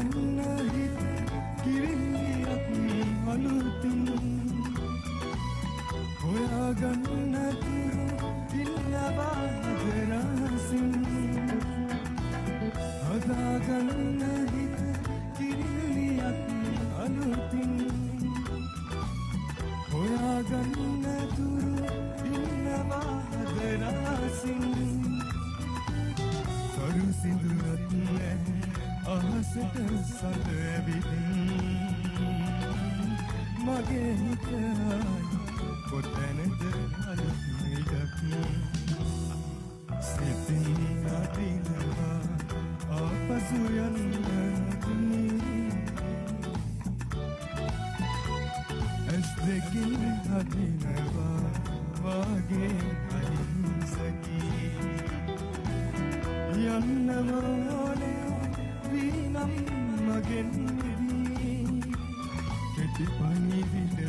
හොයාගන්න හිත කිරිල්ලියක් අලුතින් හොයාගන්න තුරු ඉන්නවා දරසින් හදාගන්න හිත කිරිල්ලියක් අලුතින් හොයාගන්න තුරු ඉන්නවා දරසින් කරු සිඳුරත් නැහැ අහසට සඳ ඇවිදින් මගේ හිතයි කොතැනද අලුත් ඉඩක් සිතින් අදිනවා ආපසු යන්නදී ඇස් දෙකින් අදිනවා වාගේ අහිංසකී යන්නම ඕනේ වීනම් මගෙන් මිදී කෙටි පණිවිඩ